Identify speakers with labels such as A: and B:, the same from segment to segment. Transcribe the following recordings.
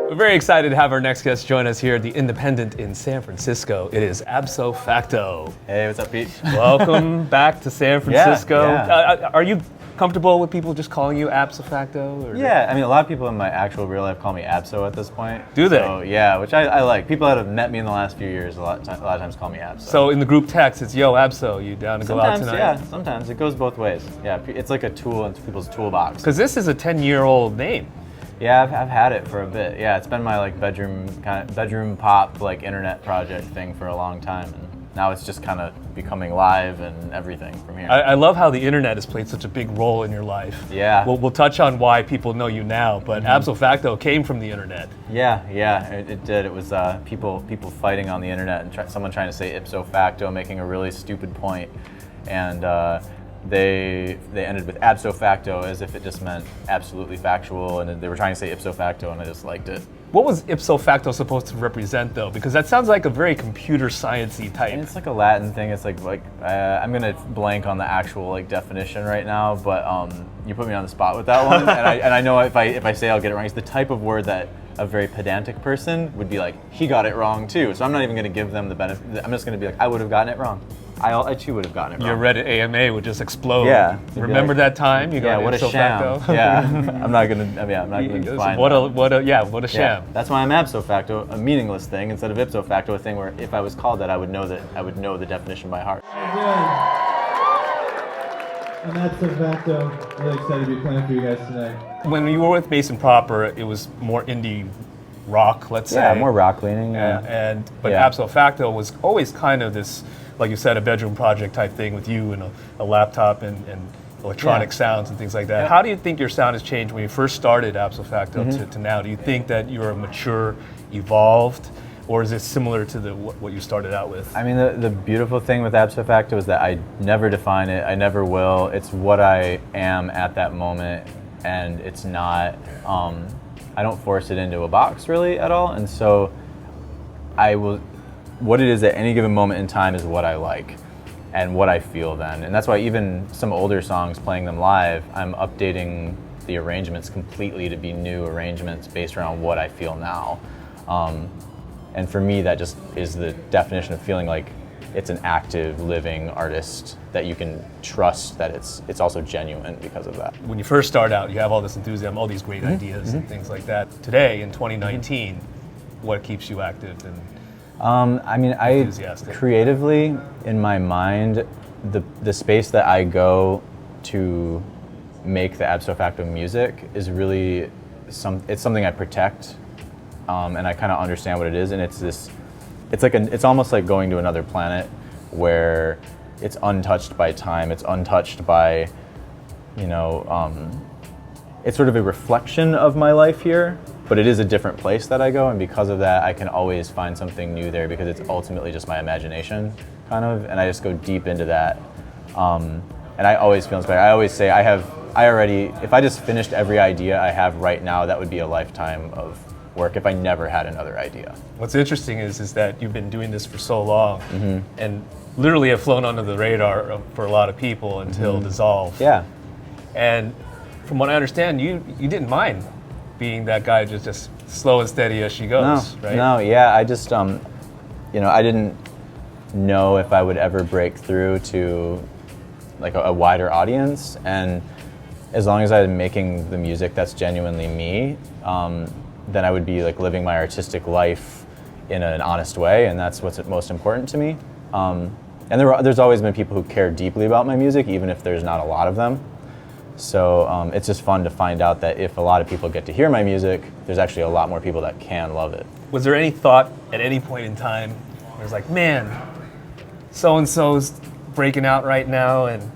A: We're very excited to have our next guest join us here at the Independent in San Francisco. It is Absofacto.
B: Hey, what's up, Pete?
A: Welcome back to San Francisco.
B: Yeah.
A: Are you comfortable with people just calling you Absofacto? Or
B: Yeah, I mean, a lot of people in my actual real life call me Abso at this point.
A: Do they?
B: So, yeah, which I like. People that have met me in the last few years a lot of times call me Abso.
A: So in the group text, it's, yo, Abso, you down to go out tonight?
B: Yeah, sometimes. It goes both ways. Yeah, it's like a tool in people's toolbox.
A: Because this is a 10-year-old name.
B: Yeah, I've had it for a bit. Yeah, it's been my like bedroom pop like internet project thing for a long time, and now it's just kind of becoming live and everything from here.
A: I love how the internet has played such a big role in your life.
B: Yeah.
A: We'll touch on why people know you now, but Absofacto came from the internet.
B: Yeah, it did. It was people fighting on the internet and someone trying to say ipso facto, making a really stupid point, and they ended with absofacto as if it just meant absolutely factual, and they were trying to say ipso facto, and I just liked it.
A: What was ipso facto supposed to represent, though? Because that sounds like a very computer science-y type.
B: And it's like a Latin thing. It's like I'm gonna blank on the actual like definition right now, but you put me on the spot with that one, and I know if I say I'll get it wrong. It's the type of word that a very pedantic person would be like, he got it wrong too. So I'm not even gonna give them the benefit. I'm just gonna be like, I would have gotten it wrong. I too would have gotten it wrong.
A: Your Reddit AMA would just explode.
B: Yeah.
A: Remember that time? You got
B: what a sham.
A: facto?
B: Yeah. I'm not gonna define
A: what
B: that.
A: What a sham.
B: That's why I'm absofacto, a meaningless thing, instead of ipso facto, a thing where if I was called that, I would know the definition by heart.
C: And that's Absofacto. Really excited to be playing for you guys tonight.
A: When you were with Mason Proper, it was more indie rock, let's say.
B: Yeah, more rock leaning.
A: But Absofacto was always kind of this, like you said, a bedroom project type thing with you and a laptop and electronic sounds and things like that.
B: Yeah.
A: How do you think your sound has changed when you first started Absofacto to now? Do you think that you're a mature, evolved, or is it similar to what you started out with? I
B: mean, the beautiful thing with Absofacto is that I never define it, I never will. It's what I am at that moment, and it's not, I don't force it into a box really at all, and so what it is at any given moment in time is what I like and what I feel then. And that's why even some older songs, playing them live, I'm updating the arrangements completely to be new arrangements based around what I feel now. And for me, that just is the definition of feeling like it's an active, living artist that you can trust that it's also genuine because of that.
A: When you first start out, you have all this enthusiasm, all these great ideas and things like that. Today, in 2019, what keeps you active and enthusiastic?
B: Creatively, in my mind, the space that I go to make the Absofacto music is really it's something I protect, and I kind of understand what it is, and it's almost like going to another planet where it's untouched by time, it's untouched by, it's sort of a reflection of my life here, but it is a different place that I go, and because of that, I can always find something new there because it's ultimately just my imagination, kind of, and I just go deep into that. And I always feel inspired. I always say if I just finished every idea I have right now, that would be a lifetime of work if I never had another idea.
A: What's interesting is that you've been doing this for so long and literally have flown under the radar for a lot of people until Dissolve.
B: Yeah.
A: And from what I understand, you didn't mind being that guy just slow and steady as she goes, right?
B: No, yeah, I just, I didn't know if I would ever break through to like a wider audience, and as long as I'm making the music that's genuinely me, then I would be like living my artistic life in an honest way, and that's what's most important to me. And there's always been people who care deeply about my music, even if there's not a lot of them. So it's just fun to find out that if a lot of people get to hear my music, there's actually a lot more people that can love it.
A: Was there any thought at any point in time where it's like, man, so-and-so's breaking out right now, and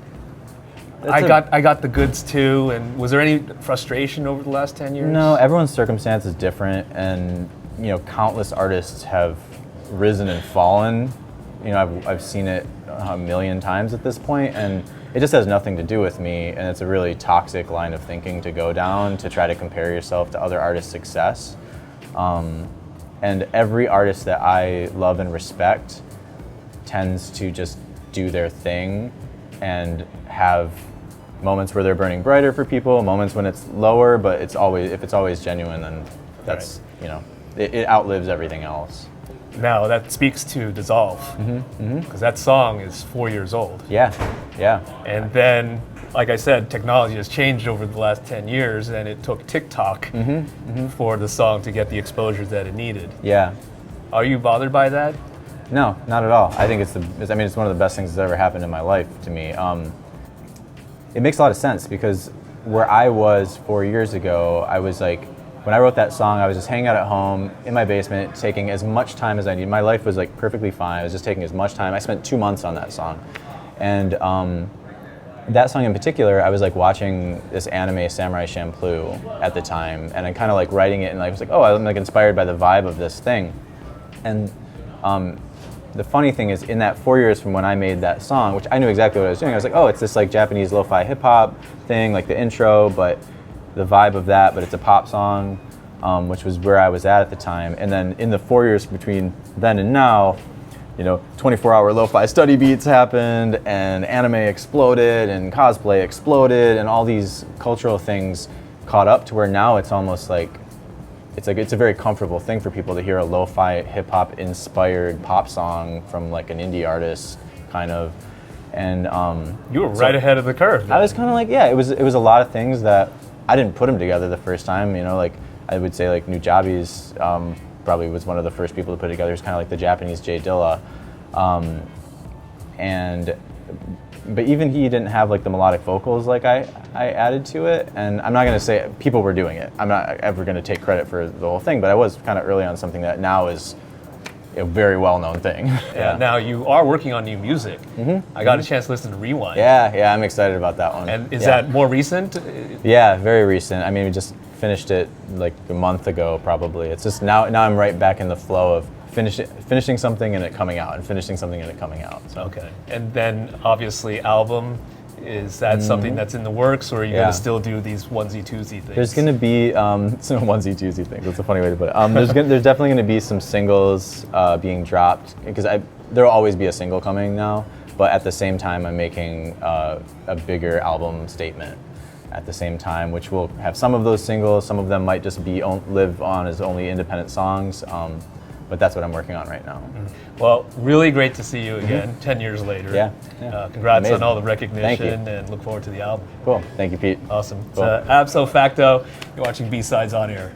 A: I got the goods too, and was there any frustration over the last 10 years?
B: No, everyone's circumstance is different, and countless artists have risen and fallen. I've seen it a million times at this point, and it just has nothing to do with me, and it's a really toxic line of thinking to go down, to try to compare yourself to other artists' success. And every artist that I love and respect tends to just do their thing and have moments where they're burning brighter for people, moments when it's lower, but if it's always genuine, then That's, you know, it outlives everything else.
A: Now that speaks to Dissolve, because that song is 4 years old.
B: Yeah, yeah.
A: And then, like I said, technology has changed over the last 10 years, and it took TikTok for the song to get the exposure that it needed.
B: Yeah.
A: Are you bothered by that?
B: No, not at all. I think it's one of the best things that's ever happened in my life to me. It makes a lot of sense because where I was 4 years ago, I was like, when I wrote that song, I was just hanging out at home in my basement, taking as much time as I needed. My life was like perfectly fine. I was just taking as much time. I spent 2 months on that song. And that song in particular, I was like watching this anime, Samurai Champloo, at the time, and I'm kind of like writing it, and I was like, oh, I'm like inspired by the vibe of this thing. And the funny thing is, in that 4 years from when I made that song, which I knew exactly what I was doing, I was like, oh, it's this like Japanese lo-fi hip-hop thing, like the intro, but the vibe of that, but it's a pop song, which was where I was at the time. And then in the 4 years between then and now, you know, 24-hour lo-fi study beats happened, and anime exploded, and cosplay exploded, and all these cultural things caught up to where now it's almost like it's a very comfortable thing for people to hear a lo-fi hip-hop inspired pop song from like an indie artist, kind of. And
A: you were right ahead of the curve. Then.
B: I was kind of like, yeah, it was a lot of things that I didn't put them together the first time. You know, like I would say like New Jobbies probably was one of the first people to put it together. It's kind of like the Japanese Jay Dilla, but even he didn't have like the melodic vocals like I added to it. And I'm not going to say people were doing it. I'm not ever going to take credit for the whole thing, but I was kind of early on something that now is a very well-known thing.
A: Yeah. Now you are working on new music. I got a chance to listen to Rewind.
B: Yeah, I'm excited about that one.
A: And is that more recent?
B: Yeah, very recent. I mean, we just finished it like a month ago, probably. It's just now I'm right back in the flow of finishing something and it coming out, and finishing something and it coming out. So.
A: Okay. And then obviously album, is that something that's in the works, or are you going to still do these onesie-twosie things?
B: There's going to be some onesie-twosie things. That's a funny way to put it. There's definitely going to be some singles being dropped, because there will always be a single coming now, but at the same time I'm making a bigger album statement at the same time, which will have some of those singles. Some of them might just be live on as only independent songs. But that's what I'm working on right now.
A: Well, really great to see you again, 10 years later.
B: Yeah.
A: Congrats
B: Amazing.
A: on all the recognition.
B: Thank you.
A: And look forward to the album.
B: Cool. Thank you, Pete.
A: Awesome.
B: Cool.
A: It's Absofacto. You're watching B-Sides on Air.